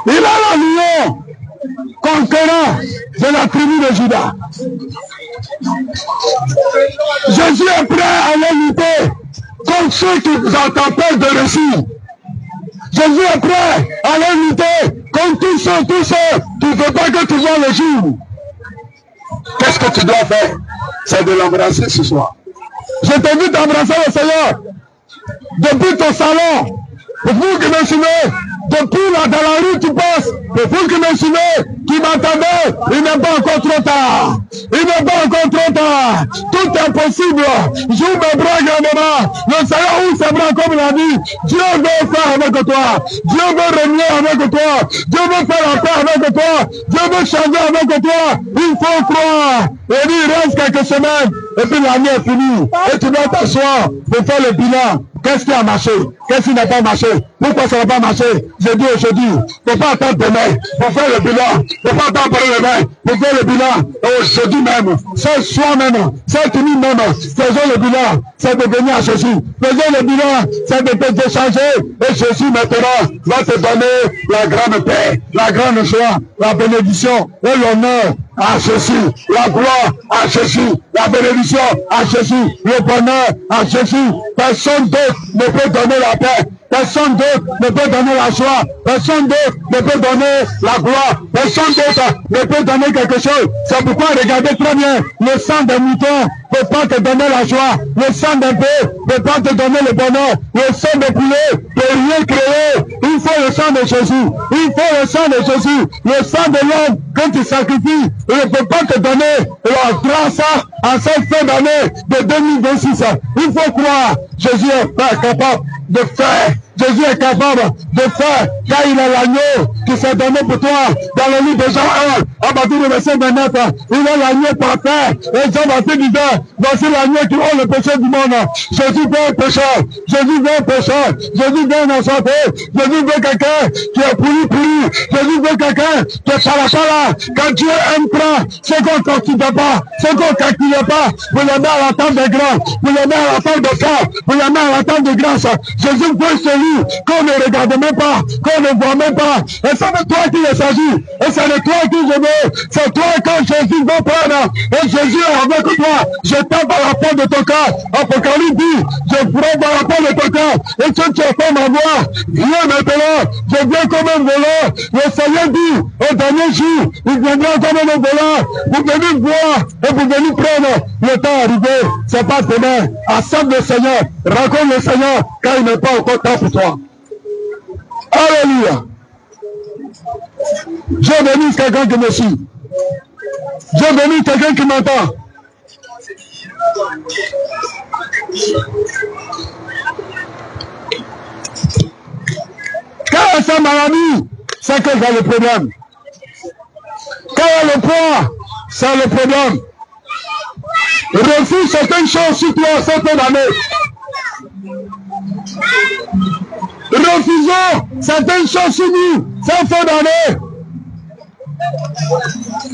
Il a la lion conquérant de la tribu de Juda. Jésus est prêt à aller lutter contre ceux qui t'empêchent de réussir. Jésus est prêt à aller lutter contre tous ceux qui ne veulent pas que tu vois le jour. Qu'est-ce que tu dois faire? C'est de l'embrasser ce soir. Je t'invite à embrasser le Seigneur depuis ton salon. Pour vous qui me suivez, depuis là dans la rue tu passes, pour vous qui me suivez, qui m'attendez, il n'est pas encore trop tard. Il n'est pas encore trop tard. Tout est possible. J'ouvre mes bras grandement. Le Seigneur ouvre ses bras comme il a dit. Dieu veut faire avec toi. Dieu veut régner avec toi. Dieu veut faire la paix avec toi. Dieu veut changer avec toi. Il faut croire. Et il reste quelques semaines. Et puis l'année est finie. Et tu dois t'asseoir pour faire le bilan. Qu'est-ce qui a marché? Qu'est-ce qui n'a pas marché? Pourquoi ça n'a pas marché? Je dis aujourd'hui, il ne faut pas attendre demain pour faire le bilan. Il ne faut pas attendre demain pour faire le bilan. Et aujourd'hui même, ce soir même, cette nuit même, faisons le bilan. C'est de venir à Jésus. Faisons le bilan, c'est de te décharger. Et Jésus maintenant va te donner la grande paix, la grande joie, la bénédiction et l'honneur à Jésus, la gloire à Jésus, la bénédiction à Jésus, le bonheur à Jésus. Personne d'autre ne peut donner la paix. Personne d'autre ne peut donner la joie. Personne d'autre ne peut donner la gloire. Personne d'autre ne peut donner quelque chose. C'est pourquoi regardez très bien. Le sang des moutons ne peut pas te donner la joie. Le sang des bœufs ne peut pas te donner le bonheur. Le sang des poulets ne peut rien créer. Il faut le sang de Jésus. Il faut le sang de Jésus. Le sang de l'homme que tu sacrifies, il ne peut pas te donner la grâce à cette fin d'année de 2026. Il faut croire. Jésus est capable de faire. Jésus est capable de faire, car il est l'agneau qui s'est donné pour toi. Dans le livre de Jean 1, à partir du verset 29, il est l'agneau parfait. Et Jean Baptiste disait, voici l'agneau qui ôte le péché du monde. Jésus veut un pécheur. Jésus veut un pécheur. Jésus veut un enchanté. Jésus veut quelqu'un qui est pourri. Jésus veut quelqu'un qui est là. Quand Dieu aime prend, ce qu'on ne considère pas, ce qu'on ne calcule pas, vous le mettez à la table des grands, vous le mettez à la table de cœur, vous le mettez à la table de grâce. Jésus veut celui qu'on ne regarde même pas, qu'on ne voit même pas. Et c'est de toi qu'il s'agit. Et c'est de toi que je veux. C'est toi que Jésus veut prendre. Et Jésus est avec toi. Je tape à la porte de ton cœur. Apocalypse dit, je frappe à la porte de ton cœur. Et si tu entends ma voix, viens maintenant. Je viens comme un voleur. Le Seigneur dit, au dernier jour, il viendra comme un voleur. Vous venez voir et vous venez prendre. Le temps arrivé. C'est pas demain. Accepte le Seigneur. Raconte le Seigneur car il n'est pas encore temps pour toi. Alléluia. Je bénisse quelqu'un qui me suit. Je bénisse quelqu'un qui m'entend. Quand est sa maladie, c'est que j'ai le problème. Quand il y a le poids, c'est le problème. Refuse certaines choses sur toi cette année. Refusons certaines choses sur nous cette fin d'année.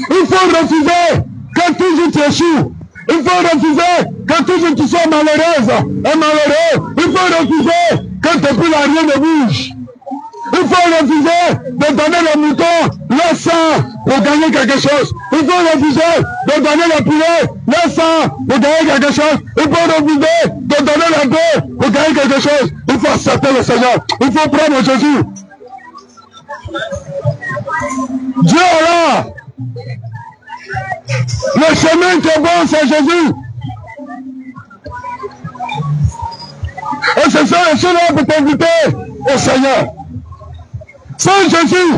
Il faut refuser que toujours tu échoues. Il faut refuser que toujours tu sois malheureuse et malheureux. Il faut refuser que depuis la rien ne bouge. Il faut refuser de donner le mouton, le sang pour gagner quelque chose. Il faut refuser de donner le poulet, le sang pour gagner quelque chose. Il faut refuser de donner la paix pour gagner quelque chose. Il faut accepter le Seigneur. Il faut prendre Jésus. Dieu est là. Le chemin qui est bon, c'est Jésus. Et c'est ça le chemin pour t'inviter au Seigneur. Sans Jésus,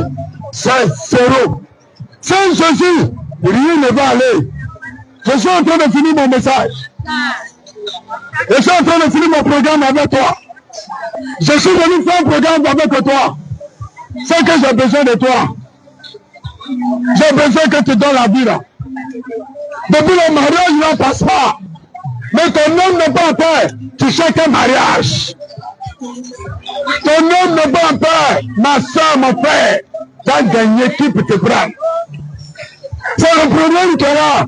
c'est zéro. Sans Jésus, rien ne va aller. Je suis en train de finir mon message. Je suis en train de finir mon programme avec toi. Je suis venu faire un programme avec toi. C'est que j'ai besoin de toi. J'ai besoin que tu donnes la vie là. Depuis le mariage, il ne passe pas. Mais ton homme n'est pas en paix. Tu cherches un mariage. Ton homme n'est pas en paix. Ma soeur, mon frère, tu as gagné qui peut te prendre. C'est le problème qu'il y a.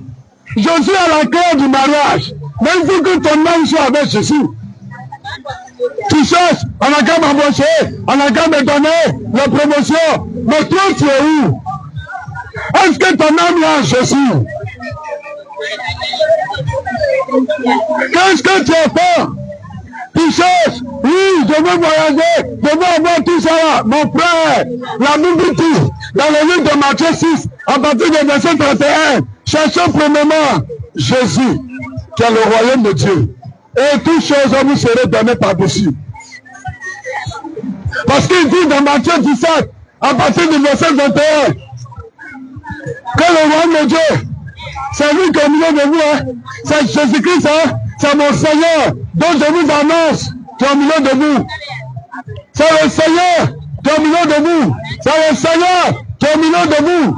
Je suis à la clé du mariage. Mais il faut que ton homme soit avec Jésus. Tu cherches, on a qu'à m'embaucher, on a qu'à me donner la promotion. Mais toi, tu es où? Est-ce que ton âme est en Jésus? Qu'est-ce que tu as fait? Tu cherches, oui, je veux voyager, je veux avoir tout ça là. Mon frère, la Bible dit, dans le livre de Matthieu 6, à partir du verset 31, cherchez premièrement Jésus, qui est le royaume de Dieu. Et toutes choses vous serez données par-dessus. Parce qu'il dit dans Matthieu 17, à partir du verset 21, que le royaume de Dieu, c'est lui qui est au milieu de vous, hein. C'est Jésus-Christ, hein. C'est mon Seigneur, dont je vous annonce, qui est au milieu de vous. C'est le Seigneur qui est au milieu de vous. C'est le Seigneur qui est au milieu de vous.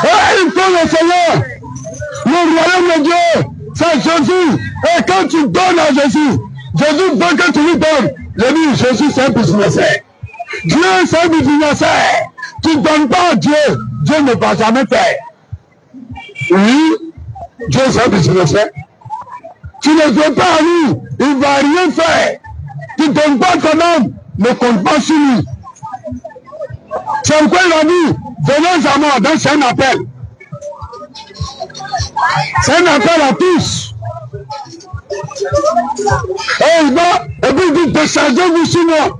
Et il faut le Seigneur. Le royaume de Dieu, c'est Jésus. Et quand tu donnes à Jésus, Jésus veut que tu lui donnes. Je dis, Jésus, c'est un businessaire. Dieu, c'est un businessaire. Tu ne donnes pas à Dieu, Dieu ne va jamais faire. Oui, Dieu, c'est un businessaire. Tu ne donnes pas à lui, il ne va rien faire. Tu ne donnes pas ton âme, ne compte pas sur lui. C'est pourquoi il a dit, venez à moi, donc c'est un appel. C'est un appel à tous. Et il va, et puis il dit, déchargez-vous sur moi.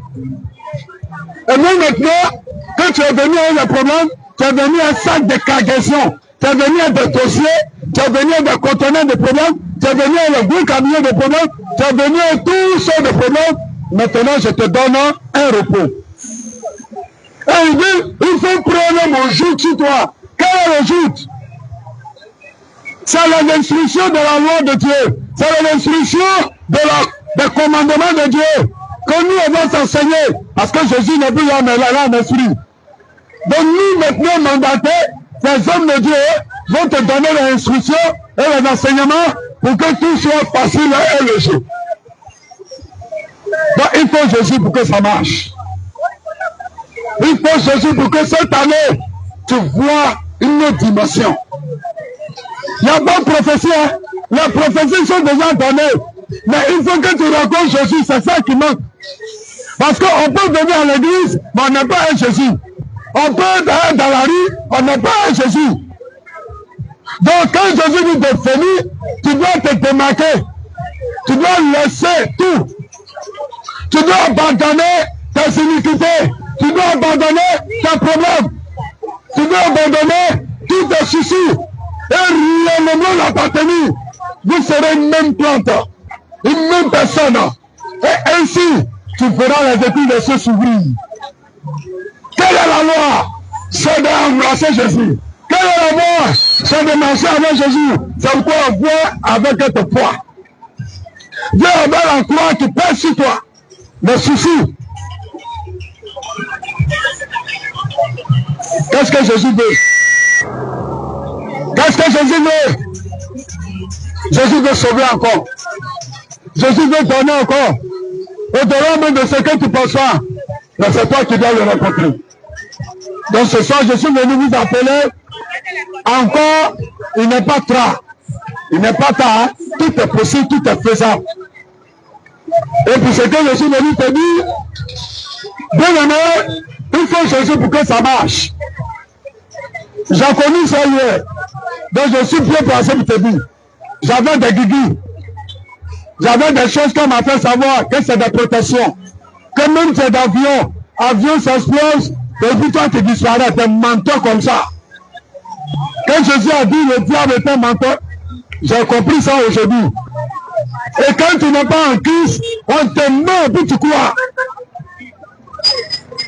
Et même maintenant, quand tu es venu avec le problème, tu es venu un sac de cargaison, tu es venu avec des dossiers, tu es venu avec des conteneurs de problèmes, tu es venu avec un gros camion de problèmes, tu es venu avec tout sortes de problèmes. Maintenant, je te donne un repos. Et il dit, il faut prendre mon joug sur toi. Quel est le joug? C'est l'instruction de la loi de Dieu. C'est l'instruction des commandements de Dieu. que nous on va s'enseigner, parce que Jésus n'est plus là, mais là en esprit. Donc nous maintenant mandatés, les hommes de Dieu vont te donner les instructions et les enseignements pour que tout soit facile et léger. Donc il faut Jésus pour que ça marche. Il faut Jésus pour que cette année, tu vois une autre dimension. Il n'y a pas de prophétie, hein? Les prophéties sont déjà données. Mais il faut que tu rencontres Jésus, c'est ça qui manque. Parce qu'on peut venir à l'église, mais on n'est pas un Jésus. On peut être dans la rue, on n'est pas un Jésus. Donc quand Jésus dit de venir, tu dois te démarquer. Tu dois laisser tout. Tu dois abandonner ta iniquité. Tu dois abandonner tes problèmes. Tu dois abandonner tous tes soucis. Et réellement l'appartenir. Vous serez une même plante, une même personne. Et ainsi, tu feras les études de se s'ouvrir. Quelle est la loi? C'est d'embrasser Jésus. Quelle est la loi? C'est de marcher avec Jésus. C'est quoi? Viens avec ton poids. Viens avec la croix qui pèse sur toi. Le souci. Qu'est-ce que Jésus veut? Qu'est-ce que Jésus veut? Jésus veut sauver encore. Jésus veut donner encore. Au-delà même de ce que tu penses pas. Mais c'est toi qui dois le rencontrer. Donc ce soir, je suis venu vous appeler. Encore, il n'est pas tard. Il n'est pas tard. Tout est possible, tout est faisable. Et puis ce que je suis venu te dire, bien aimé, il faut Jésus pour que ça marche. J'ai connu ça hier. Donc je suis bien placé pour te dire. J'avais des guiguis. J'avais des choses qu'on m'a fait savoir que c'est des protections. Que même c'est d'avion, avion s'explose, et puis toi tu disparais, t'es menteur comme ça. Quand Jésus a dit le diable est un menteur, j'ai compris ça aujourd'hui. Et quand tu n'es pas en Christ, on te met et puis tu crois.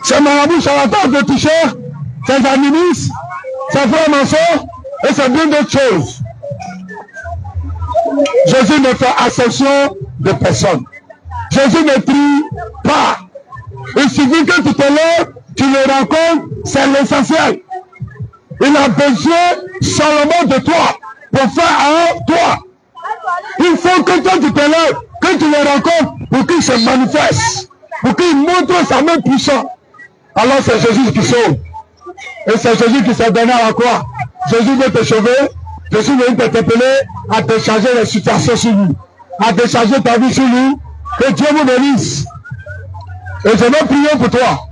C'est marabout charlatan de toucher, c'est administres, c'est frère mensonge, et c'est bien d'autres choses. Jésus ne fait ascension de personne. Jésus ne prie pas. Il suffit que tu te lèves, tu le rencontres, c'est l'essentiel. Il a besoin seulement de toi pour faire un toi. Il faut que toi tu te lèves, que tu le rencontres pour qu'il se manifeste, pour qu'il montre sa main puissante. Alors c'est Jésus qui sauve. Et c'est Jésus qui s'est donné à la croix. Jésus veut te sauver. Jésus veut t'interpeller à décharger les situations sur lui, à décharger ta vie sur lui. Que Dieu vous bénisse. Et je vais prier pour toi.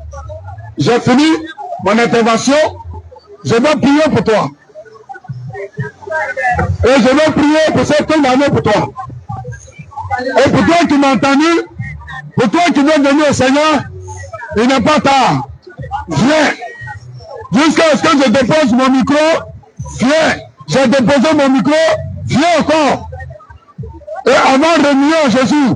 J'ai fini mon intervention. Je vais prier pour toi. Et je vais prier pour cette année pour toi. Et pour toi qui m'as entendu, pour toi qui veux venir au Seigneur, il n'est pas tard. Viens. Jusqu'à ce que je dépose mon micro, viens. J'ai déposé mon micro, viens encore. Et avant de revenir Jésus,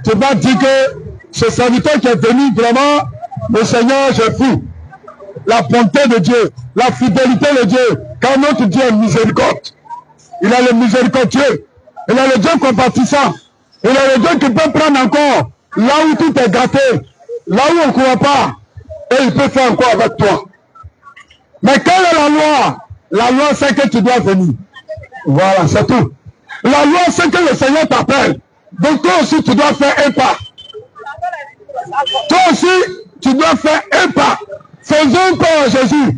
tu vas dire que ce serviteur qui est venu vraiment, le Seigneur, j'ai pris la bonté de Dieu, la fidélité de Dieu, car notre Dieu est miséricorde. Il a le miséricordieux, il a le Dieu compatissant, il a le Dieu qui peut prendre encore là où tout est gâté, là où on ne croit pas, et il peut faire encore avec toi. Mais quelle est la loi? La loi, c'est que tu dois venir. Voilà, c'est tout. La loi, c'est que le Seigneur t'appelle. Donc toi aussi, tu dois faire un pas. Toi aussi, tu dois faire un pas. Faisons pas à Jésus.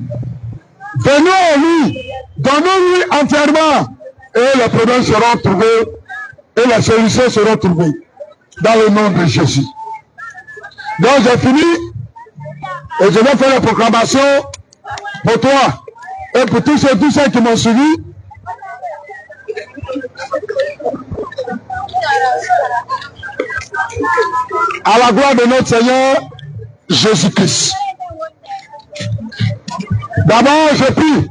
Venons à lui. Donnons-lui entièrement. Et les problèmes seront trouvés. Et les solutions seront trouvées. Dans le nom de Jésus. Donc j'ai fini. Et je vais faire la proclamation pour toi. Et pour tous ceux qui m'ont suivi. À la gloire de notre Seigneur Jésus-Christ. D'abord, je prie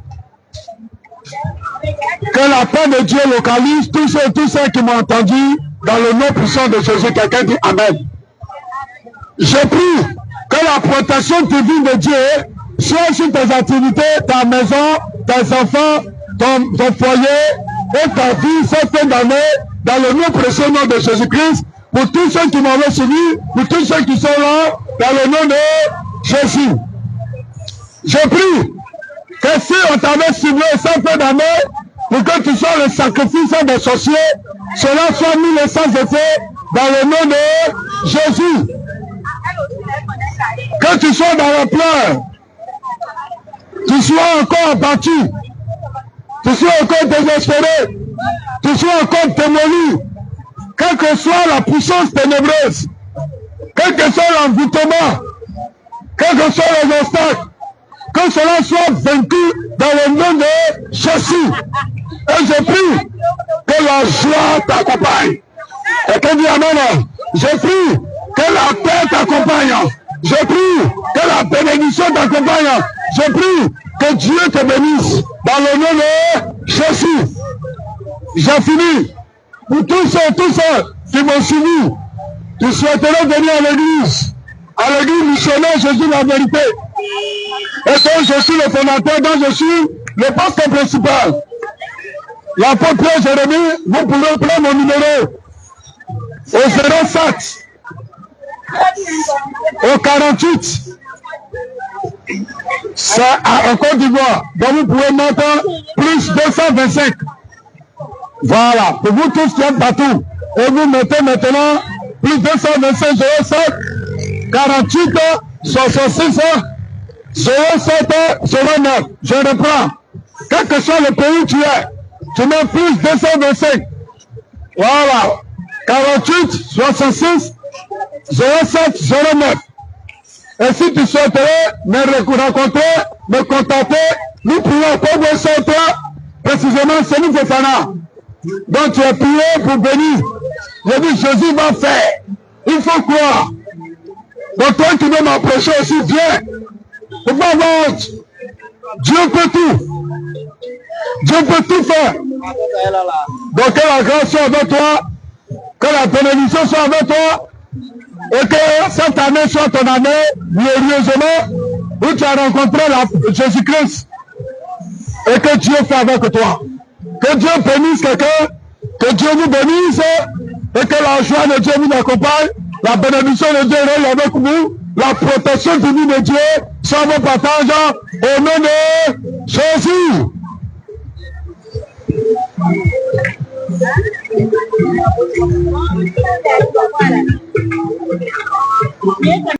que la paix de Dieu localise tous ceux qui m'ont entendu dans le nom puissant de Jésus. Quelqu'un dit Amen. Je prie que la protection divine de Dieu soit sur tes activités, ta maison, tes enfants, ton foyer et ta vie cette fin d'année dans le nom précieux nom de Jésus-Christ. pour tous ceux qui m'avaient suivi, pour tous ceux qui sont là, dans le nom de Jésus. Je prie que si on t'avait ciblé sans peu d'années, pour que tu sois le sacrifice des sorciers, cela soit mis sans effet dans le nom de Jésus. Que tu sois dans la pleurs, tu sois encore abattu, tu sois encore désespéré, tu sois encore démoli, quelle que soit la puissance ténébreuse, quel que soit l'envoûtement, quels que soient les obstacles, que cela soit vaincu dans le nom de Jésus. Et je prie que la joie t'accompagne. Et que dit Amen. Je prie que la paix t'accompagne. Je prie que la bénédiction t'accompagne. Je prie que Dieu te bénisse dans le nom de Jésus. J'ai fini. Pour tous ceux qui m'ont suivi, qui souhaiteraient venir à l'église missionnaire Jésus la vérité. Et donc je suis le fondateur, donc je suis le pasteur principal. L'apôtre Pierre Jérémie, vous pouvez prendre mon numéro au 07, au 48. C'est en Côte d'Ivoire. Donc vous pouvez mettre plus 225. Voilà, pour vous tous qui êtes partout. Et vous mettez maintenant plus 225 07 48 66 07 09. Je reprends. Quel que soit le pays où tu es, tu mets plus 225. Voilà. 48 66 07 09. Et si tu souhaiterais me rencontrer, me contacter, nous prions pour vous sortir précisément c'est nous Fofana. Donc tu es prié pour venir. Je dis Jésus va faire. Il faut croire. Donc toi qui veux m'approcher aussi, viens. Il faut avoir honte. Dieu peut tout. Dieu peut tout faire. Donc que la grâce soit avec toi. Que la bénédiction soit avec toi. Et que cette année soit ton année glorieusement où tu as rencontré Jésus-Christ. Et que Dieu fait avec toi. Que Dieu bénisse quelqu'un. Que Dieu vous bénisse. Et que la joie de Dieu vous accompagne. La bénédiction de Dieu est avec vous. La protection divine de Dieu soit vos partages au nom de Jésus.